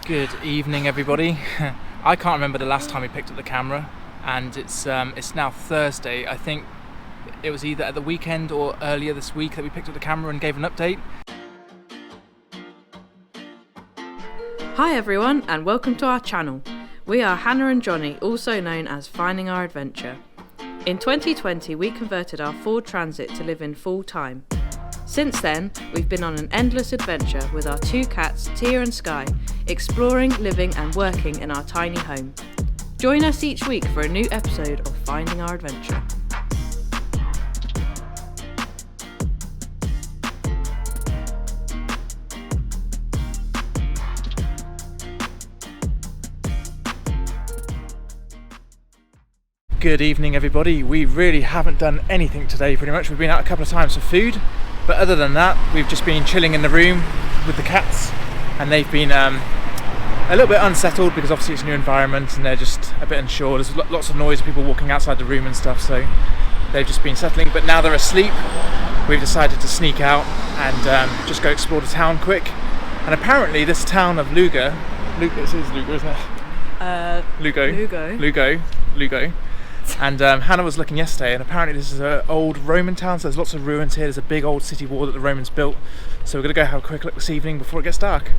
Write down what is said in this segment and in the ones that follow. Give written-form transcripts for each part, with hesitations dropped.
Good evening, everybody. I can't remember the last time we picked up the camera, and it's now Thursday. I think it was either at the weekend or earlier this week that we picked up the camera and gave an update. Hi everyone, and welcome to our channel. We are Hannah and Jonny, also known as Finding Our Adventure. In 2020 we converted our Ford Transit to live in full time. Since then, we've been on an endless adventure with our two cats, Tia and Skye, exploring, living and working in our tiny home. Join us each week for a new episode of Finding Our Adventure. Good evening, everybody. We really haven't done anything today, pretty much. We've been out a couple of times for food, but other than that, we've just been chilling in the room with the cats, and they've been a little bit unsettled because obviously it's a new environment and they're just a bit unsure. There's lots of noise of people walking outside the room and stuff, so they've just been settling, but now they're asleep. We've decided to sneak out and just go explore the town quick. And apparently this town of Lugo, this is Lugo, isn't it? Lugo. And Hannah was looking yesterday, and apparently this is an old Roman town, so there's lots of ruins here. There's a big old city wall that the Romans built, so we're going to go have a quick look this evening before it gets dark.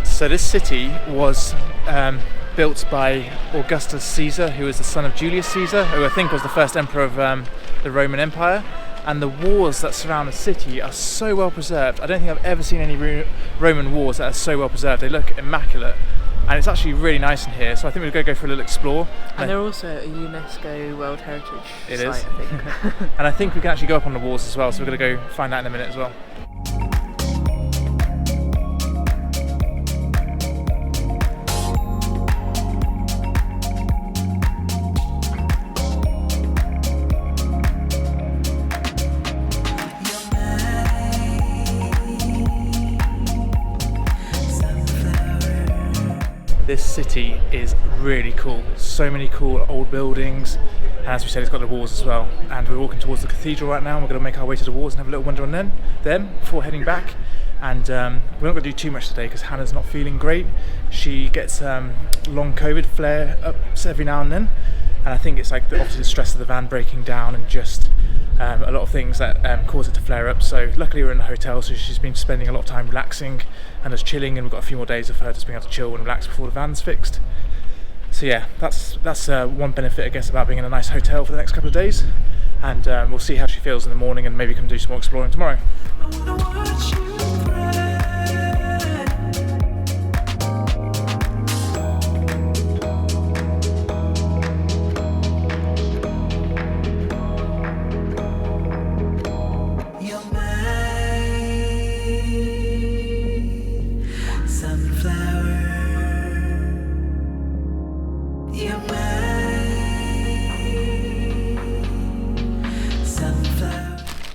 So this city was built by Augustus Caesar, who was the son of Julius Caesar, who I think was the first emperor of the Roman Empire. And the walls that surround the city are so well preserved. I don't think I've ever seen any Roman walls that are so well preserved. They look immaculate, and it's actually really nice in here. So I think we're going to go for a little explore. And they're also a UNESCO World Heritage Site, I think. And I think we can actually go up on the walls as well. So we're going to go find out in a minute as well. This city is really cool. So many cool old buildings, and as we said, it's got the walls as well. And we're walking towards the cathedral right now, and we're going to make our way to the walls and have a little wander on them before heading back. And we're not going to do too much today because Hannah's not feeling great. She gets long COVID flare-ups every now and then, and I think it's like obviously the stress of the van breaking down and just a lot of things that cause it to flare up. So luckily we're in the hotel, so she's been spending a lot of time relaxing and just chilling, and we've got a few more days of her just being able to chill and relax before the van's fixed. So yeah, that's one benefit I guess about being in a nice hotel for the next couple of days, and we'll see how she feels in the morning and maybe come do some more exploring tomorrow.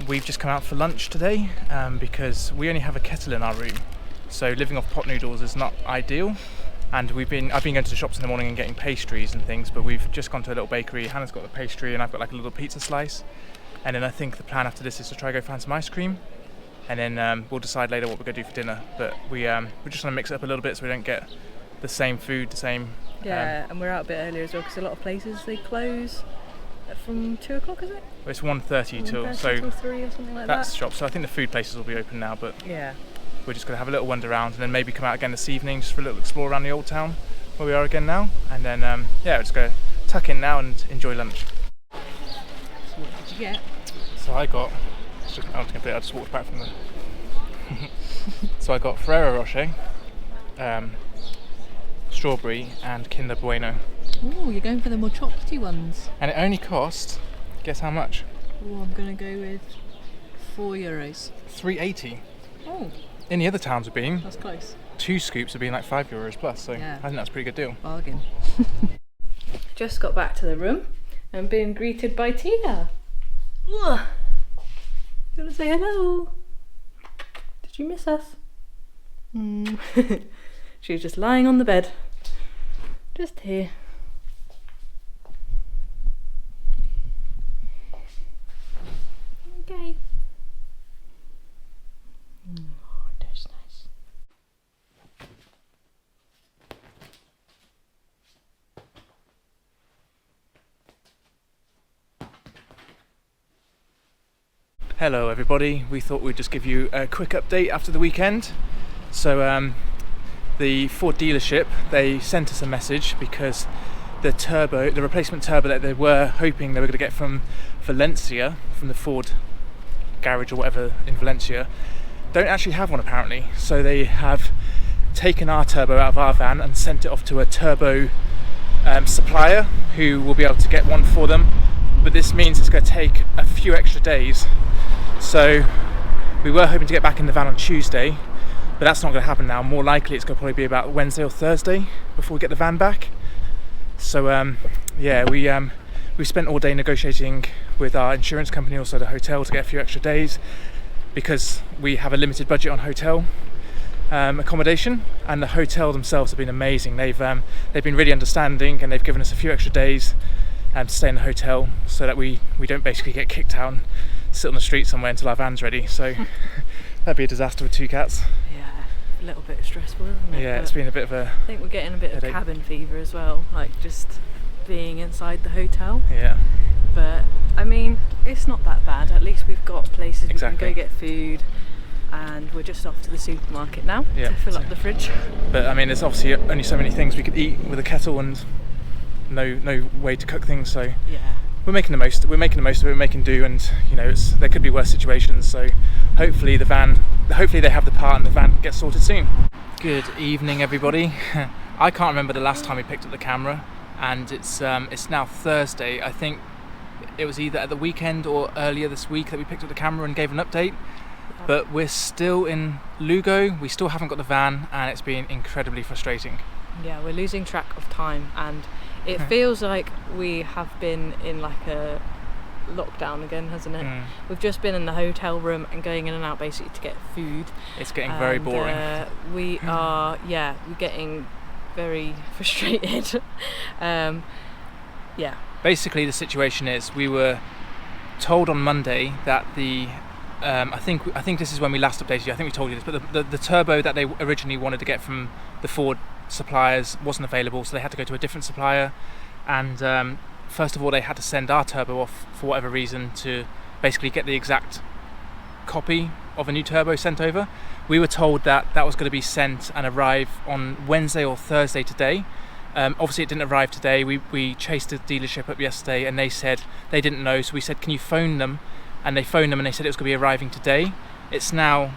We've just come out for lunch today because we only have a kettle in our room, so living off pot noodles is not ideal. And I've been going to the shops in the morning and getting pastries and things, but we've just gone to a little bakery. Hannah's got the pastry and I've got like a little pizza slice, and then I think the plan after this is to try go find some ice cream, and then we'll decide later what we're going to do for dinner. But we just want to mix it up a little bit so we don't get the same food, and we're out a bit earlier as well because a lot of places they close from 2 o'clock, is it? It's 1:30 till 3 or something like that. That's the shop. So I think the food places will be open now, but yeah, we're just going to have a little wander around and then maybe come out again this evening just for a little explore around the old town where we are again now, and then we're just going to tuck in now and enjoy lunch. So what did you get? So I just walked back from the so I got Ferrero Rocher, strawberry and Kinder Bueno. Oh, you're going for the more chocolatey ones. And it only cost, guess how much? Oh, I'm going to go with €4. $3.80. Oh. In the other towns we've been, that's close. 2 scoops have been like €5 plus, so yeah. I think that's a pretty good deal. Bargain. Just got back to the room and being greeted by Tia. Ugh. Do you want to say hello? Did you miss us? She was just lying on the bed. Just here. Hello everybody, we thought we'd just give you a quick update after the weekend. So the Ford dealership, they sent us a message because the replacement turbo that they were hoping they were going to get from Valencia, from the Ford garage or whatever in Valencia, don't actually have one apparently. So they have taken our turbo out of our van and sent it off to a turbo supplier who will be able to get one for them. But this means it's going to take a few extra days. So we were hoping to get back in the van on Tuesday, but that's not going to happen now. More likely it's going to probably be about Wednesday or Thursday before we get the van back. So we spent all day negotiating with our insurance company, also the hotel, to get a few extra days because we have a limited budget on hotel accommodation, and the hotel themselves have been amazing. They've been really understanding, and they've given us a few extra days to stay in the hotel so that we don't basically get kicked out and sit on the street somewhere until our van's ready. So that'd be a disaster with 2 cats. Yeah, a little bit stressful, isn't it? Yeah, but it's been a bit of a... I think we're getting a bit headache. of cabin fever as well, like just being inside the hotel. Yeah. But I mean, it's not that bad. At least we've got places Exactly. we can go get food, and we're just off to the supermarket now Yeah, to fill up the fridge. But I mean, there's obviously only so many things we could eat with a kettle and no way to cook things, so Yeah. we're making the most of it, we're making do, and you know, there could be worse situations, so hopefully they have the part and the van gets sorted soon. Good evening everybody. I can't remember the last time we picked up the camera, and it's now Thursday. I think it was either at the weekend or earlier this week that we picked up the camera and gave an update. But we're still in Lugo, we still haven't got the van, and it's been incredibly frustrating. Yeah, we're losing track of time, and it feels like we have been in like a lockdown again, hasn't it? We've just been in the hotel room and going in and out basically to get food. It's getting very boring. We're getting very frustrated. Basically the situation is, we were told on Monday that I think this is when we last updated you, I think we told you this, but the turbo that they originally wanted to get from the Ford suppliers wasn't available, so they had to go to a different supplier, and first of all they had to send our turbo off for whatever reason to basically get the exact copy of a new turbo sent over. We were told that was going to be sent and arrive on Wednesday or Thursday today. Obviously it didn't arrive today. We chased the dealership up yesterday and they said they didn't know, so we said, can you phone them? And they phoned them and they said it was going to be arriving today. It's now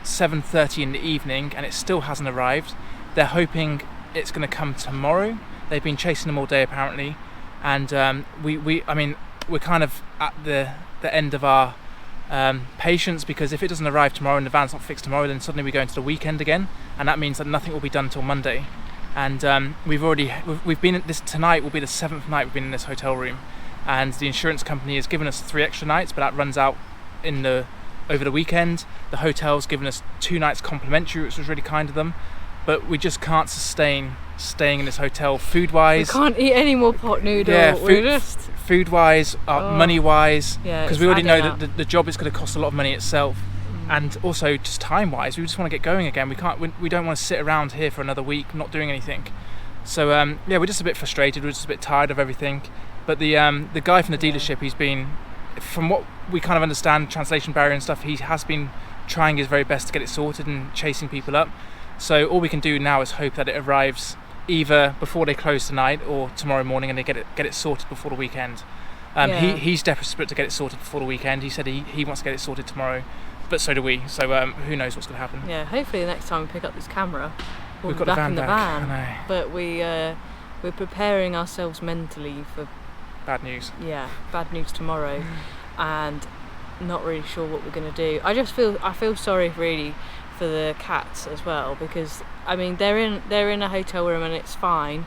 7:30 in the evening and it still hasn't arrived. They're hoping it's going to come tomorrow. They've been chasing them all day apparently, and we're kind of at the end of our patience, because if it doesn't arrive tomorrow and the van's not fixed tomorrow, then suddenly we go into the weekend again, and that means that nothing will be done till Monday. And we've been at this, tonight will be the 7th night we've been in this hotel room, and the insurance company has given us 3 extra nights, but that runs out over the weekend. The hotel's given us 2 nights complimentary, which was really kind of them, but we just can't sustain staying in this hotel food-wise. We can't eat any more pot noodle. Yeah, food-wise, money-wise, because we already know that the job is going to cost a lot of money itself, and also just time-wise, we just want to get going again. We don't want to sit around here for another week not doing anything. So we're just a bit frustrated. We're just a bit tired of everything. But the guy from the dealership, he's been, from what we kind of understand, translation barrier and stuff, he has been trying his very best to get it sorted and chasing people up. So all we can do now is hope that it arrives either before they close tonight or tomorrow morning, and they get it sorted before the weekend. He's desperate to get it sorted before the weekend. He said he wants to get it sorted tomorrow, but so do we. So who knows what's going to happen. Yeah, hopefully the next time we pick up this camera, we'll We've be got back in the back. van. I know. But we're preparing ourselves mentally for Bad news. Yeah, bad news tomorrow, and not really sure what we're going to do. I feel sorry really for the cats as well, because I mean they're in a hotel room and it's fine,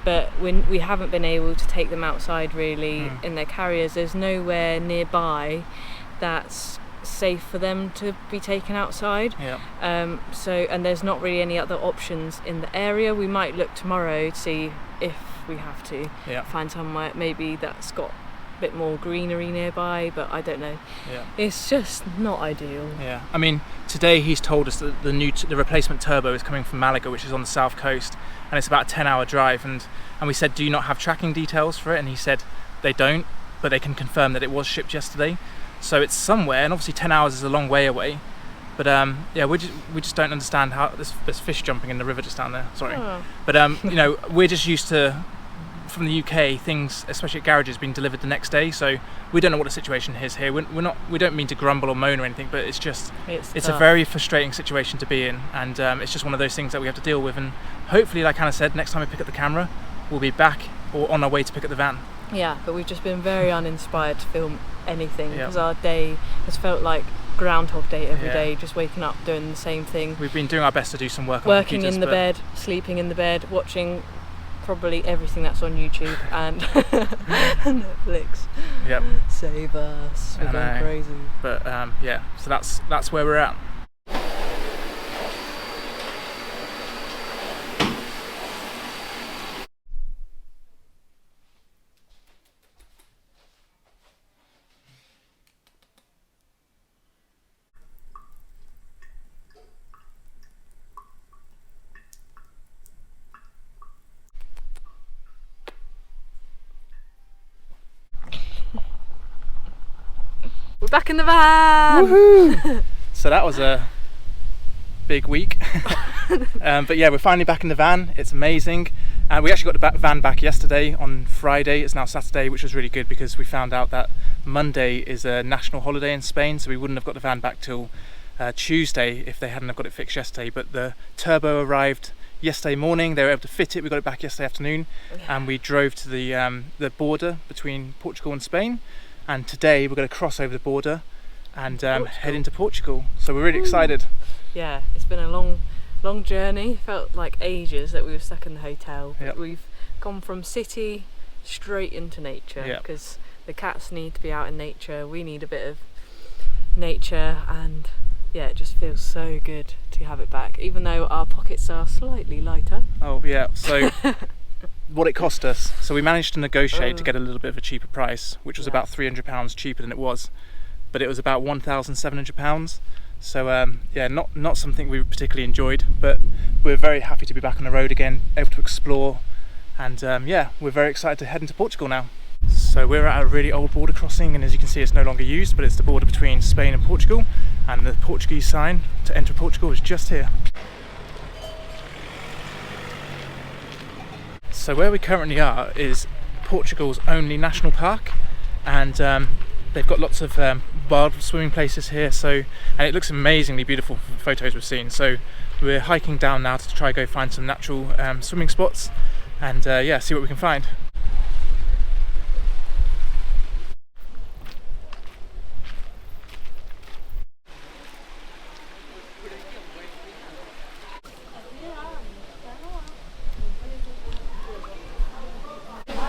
but we haven't been able to take them outside really in their carriers. There's nowhere nearby that's safe for them to be taken outside. And there's not really any other options in the area. We might look tomorrow to see if we have to find somewhere maybe that's got a bit more greenery nearby, but I don't know. It's just not ideal. I mean, today he's told us that the replacement turbo is coming from Malaga, which is on the south coast, and it's about a 10-hour drive, and we said, do you not have tracking details for it? And he said they don't, but they can confirm that it was shipped yesterday. so it's somewhere, and obviously 10 hours is a long way away. But yeah, we just don't understand how there's fish jumping in the river just down there. Sorry, but you know, we're just used to, from the UK, things, especially at garages, being delivered the next day. So we don't know what the situation is here. We don't mean to grumble or moan or anything, but it's just it's a very frustrating situation to be in, and it's just one of those things that we have to deal with. And hopefully, like Hannah said, next time we pick up the camera, we'll be back or on our way to pick up the van. Yeah, but we've just been very uninspired to film anything because our day has felt like Groundhog Day every day, just waking up doing the same thing. We've been doing our best to do some work, working in the bed, sleeping in the bed, watching probably everything that's on YouTube and Netflix. Yep. Save us, we're going crazy. But yeah, so that's where we're at. We're back in the van! Woohoo! So that was a big week. But yeah, we're finally back in the van. It's amazing. We actually got the van back yesterday on Friday. It's now Saturday, which was really good because we found out that Monday is a national holiday in Spain, so we wouldn't have got the van back till Tuesday if they hadn't have got it fixed yesterday. But the turbo arrived yesterday morning. They were able to fit it. We got it back yesterday afternoon, and we drove to the border between Portugal and Spain. And today we're going to cross over the border and head into Portugal. So we're really excited. Yeah, it's been a long journey. Felt like ages that we were stuck in the hotel. But we've gone from city straight into nature because the cats need to be out in nature. We need a bit of nature, and yeah, it just feels so good to have it back, even though our pockets are slightly lighter. Oh yeah, so what it cost us. So we managed to negotiate to get a little bit of a cheaper price, which was about £300 cheaper than it was, but it was about £1,700. So yeah, not something we particularly enjoyed, but we're very happy to be back on the road again, able to explore, and yeah, we're very excited to head into Portugal now. So we're at a really old border crossing, and as you can see, it's no longer used, but it's the border between Spain and Portugal, and the Portuguese sign to enter Portugal is just here. So where we currently are is Portugal's only national park, and they've got lots of wild swimming places here, and it looks amazingly beautiful from the photos we've seen. So we're hiking down now to try go find some natural swimming spots and yeah, see what we can find.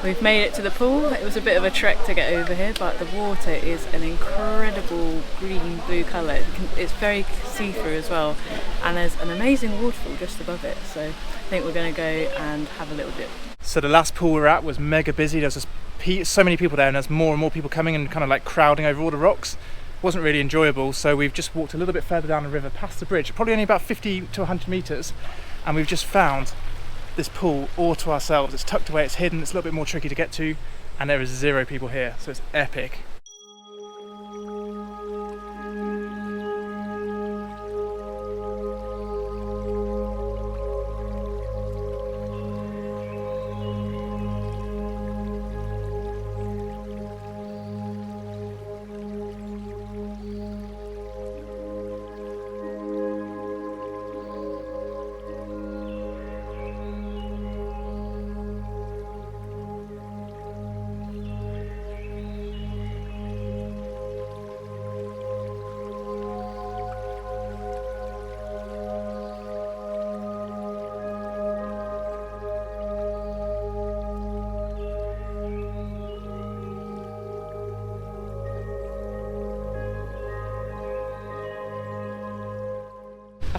We've made it to the pool. It was a bit of a trek to get over here, but the water is an incredible green blue colour. It's very see-through as well, and there's an amazing waterfall just above it, so I think we're going to go and have a little dip. So the last pool we were at was mega busy. There was so many people there, and there's more and more people coming and kind of like crowding over all the rocks. It wasn't really enjoyable, so we've just walked a little bit further down the river past the bridge, probably only about 50 to 100 metres, and we've just found this pool all to ourselves. It's tucked away, it's hidden, it's a little bit more tricky to get to, and there is 0 people here, so it's epic.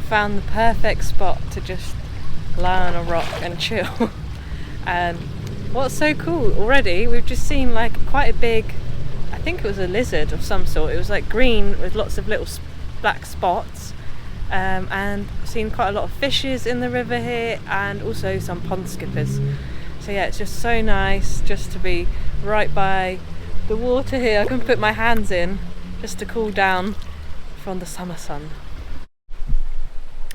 Found the perfect spot to just lie on a rock and chill. And what's so cool already, we've just seen like quite a big, I think it was a lizard of some sort. It was like green with lots of little black spots, and seen quite a lot of fishes in the river here, and also some pond skippers. So yeah, it's just so nice just to be right by the water here. I can put my hands in just to cool down from the summer sun.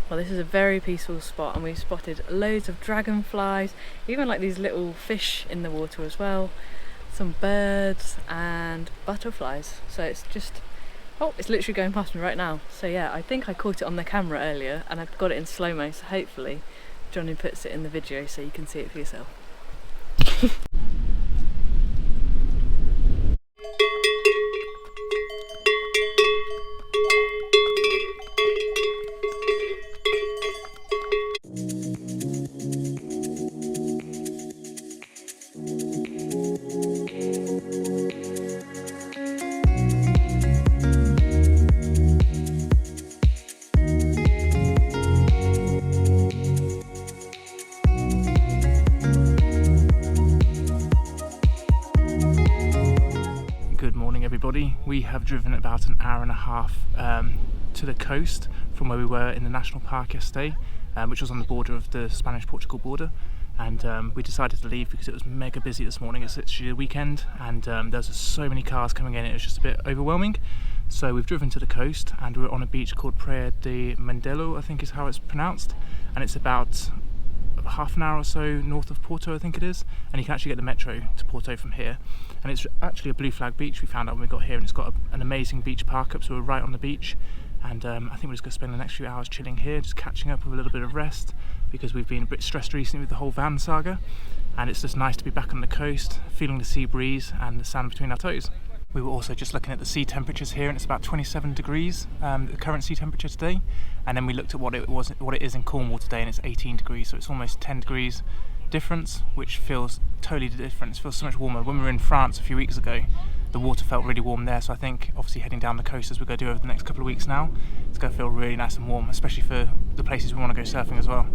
Well, this is a very peaceful spot, and we've spotted loads of dragonflies, even like these little fish in the water as well, some birds and butterflies. So it's just, oh, it's literally going past me right now. So yeah, I think I caught it on the camera earlier and I've got it in slow-mo, so hopefully Jonny puts it in the video so you can see it for yourself. We have driven about an hour and a half to the coast from where we were in the national park yesterday, which was on the border of the Spanish-Portugal border, and we decided to leave because it was mega busy this morning. It's literally the weekend, and there's so many cars coming in, it was just a bit overwhelming. So we've driven to the coast and we're on a beach called Praia de Mindelo, I think is how it's pronounced, and it's about half an hour or so north of Porto, I think it is, and you can actually get the metro to Porto from here. And it's actually a blue flag beach, we found out when we got here, and it's got an amazing beach park up, so we're right on the beach. And I think we're just going to spend the next few hours chilling here, just catching up with a little bit of rest, because we've been a bit stressed recently with the whole van saga, and it's just nice to be back on the coast, feeling the sea breeze and the sand between our toes. We were also just looking at the sea temperatures here, and it's about 27 degrees, the current sea temperature today. And then we looked at what it is in Cornwall today, and it's 18 degrees, so it's almost 10 degrees difference, which feels totally different. It feels so much warmer. When we were in France a few weeks ago, the water felt really warm there, so I think obviously heading down the coast as we're going to do over the next couple of weeks now, it's going to feel really nice and warm, especially for the places we want to go surfing as well.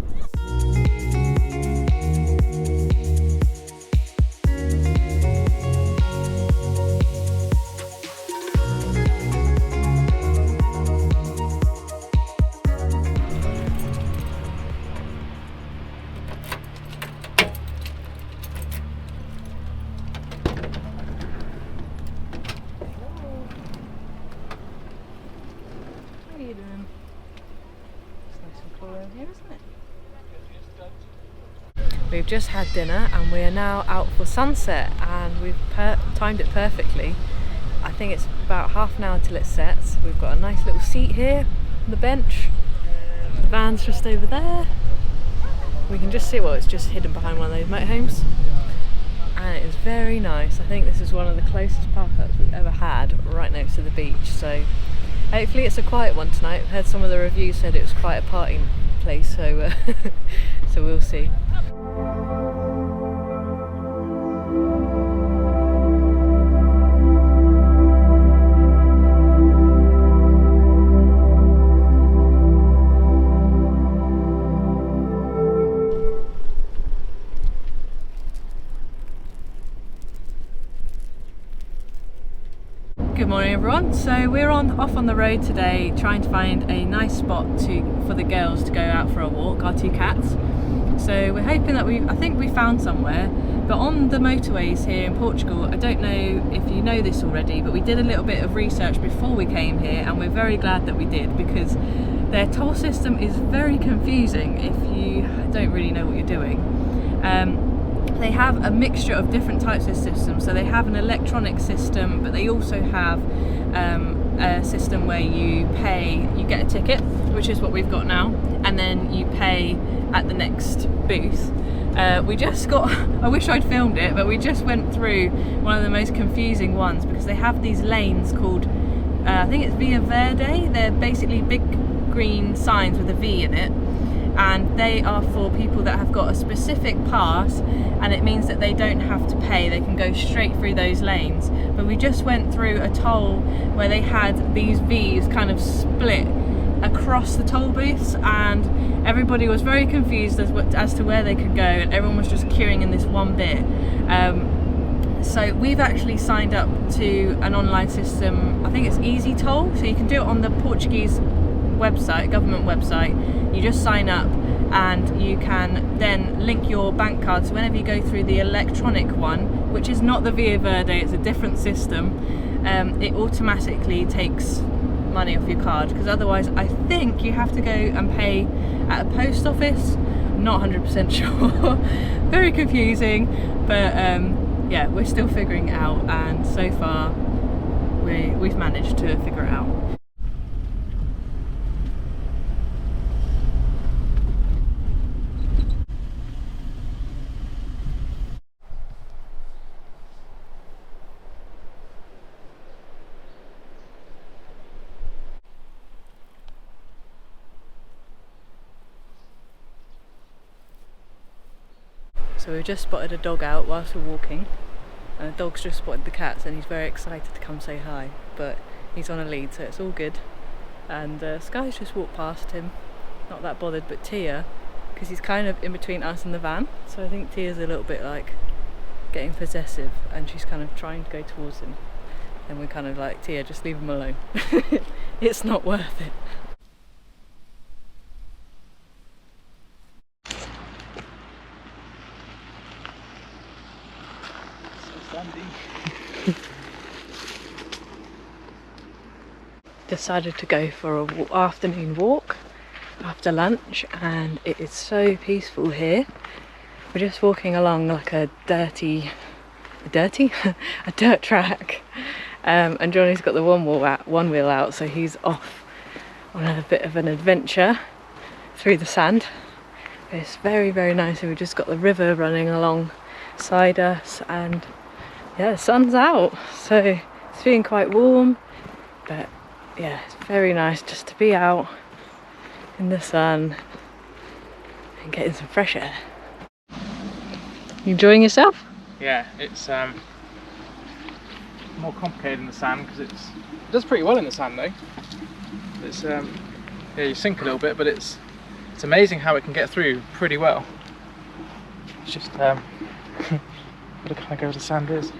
We've just had dinner and we are now out for sunset, and we've timed it perfectly. I think it's about half an hour till it sets. We've got a nice little seat here on the bench. The van's just over there. We can just see, well, it's just hidden behind one of those motorhomes. And it is very nice. I think this is one of the closest park-ups we've ever had, right next to the beach. So hopefully it's a quiet one tonight. I've heard some of the reviews said it was quite a party place, so so we'll see. Good morning everyone. So we're off on the road today, trying to find a nice spot for the girls to go out for a walk, our two cats. So we're hoping that I think we found somewhere, but on the motorways here in Portugal, I don't know if you know this already, but we did a little bit of research before we came here, and we're very glad that we did, because their toll system is very confusing if you don't really know what you're doing. They have a mixture of different types of systems. So they have an electronic system, but they also have a system where you get a ticket, which is what we've got now, and then you pay at the next booth. We just got, I wish I'd filmed it, but we just went through one of the most confusing ones, because they have these lanes called, I think it's Via Verde. They're basically big green signs with a V in it, and they are for people that have got a specific pass, and it means that they don't have to pay, they can go straight through those lanes. But we just went through a toll where they had these V's kind of split across the toll booths, and everybody was very confused as to where they could go, and everyone was just queuing in this one bit. So we've actually signed up to an online system, I think it's Easy Toll, so you can do it on the Portuguese website, a government website. You just sign up and you can then link your bank card. So whenever you go through the electronic one, which is not the Via Verde, it's a different system, it automatically takes money off your card, because otherwise I think you have to go and pay at a post office. Not 100% sure. Very confusing, but yeah, we're still figuring it out, and so far we've managed to figure it out. So we've just spotted a dog out whilst we're walking, and the dog's just spotted the cats, and he's very excited to come say hi, but he's on a lead, so it's all good. And Skye's just walked past him, not that bothered, but Tia, because he's kind of in between us and the van, so I think Tia's a little bit like getting possessive, and she's kind of trying to go towards him, and we're kind of like, Tia, just leave him alone. It's not worth it. Decided to go for an afternoon walk after lunch, and it is so peaceful here. We're just walking along like a dirt track, and Johnny's got the one wheel out, so he's off on a bit of an adventure through the sand. It's very, very nice, and we've just got the river running alongside us, and yeah, the sun's out, so it's feeling quite warm, but yeah, it's very nice just to be out in the sun and getting some fresh air. You enjoying yourself? Yeah, it's more complicated in the sand, because it does pretty well in the sand though. It's yeah, you sink a little bit, but it's amazing how it can get through pretty well. It's just what a kind of go the sand is.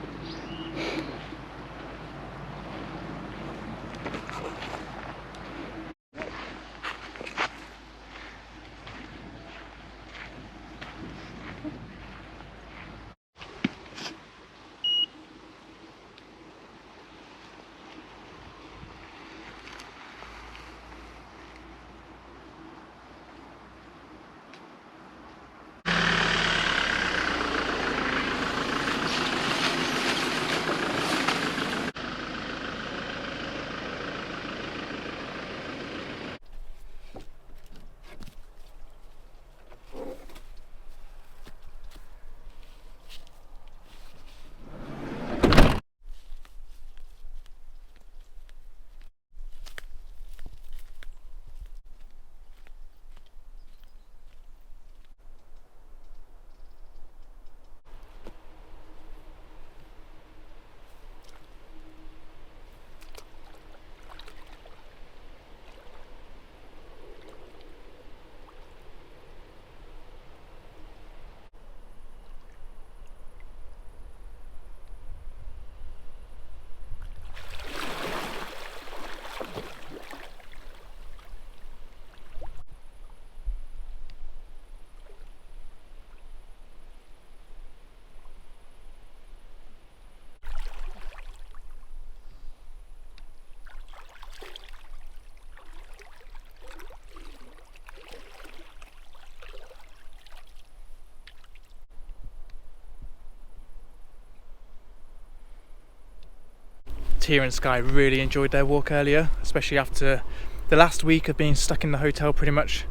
Tia and Skye really enjoyed their walk earlier, especially after the last week of being stuck in the hotel pretty much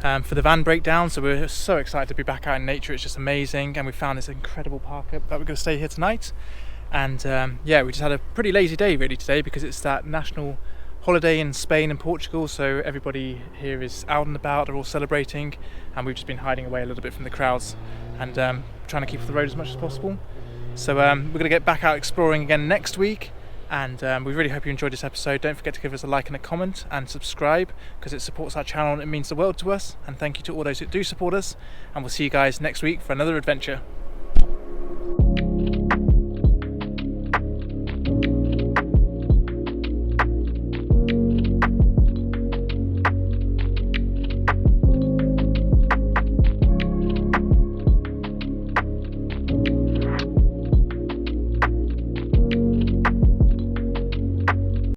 for the van breakdown. So we're so excited to be back out in nature. It's just amazing, and we found this incredible park up that we're going to stay here tonight. And yeah, we just had a pretty lazy day really today, because it's that national holiday in Spain and Portugal, so everybody here is out and about, they're all celebrating, and we've just been hiding away a little bit from the crowds and trying to keep off the road as much as possible. So we're going to get back out exploring again next week. And we really hope you enjoyed this episode. Don't forget to give us a like and a comment and subscribe, because it supports our channel and it means the world to us. And thank you to all those who do support us, and we'll see you guys next week for another adventure.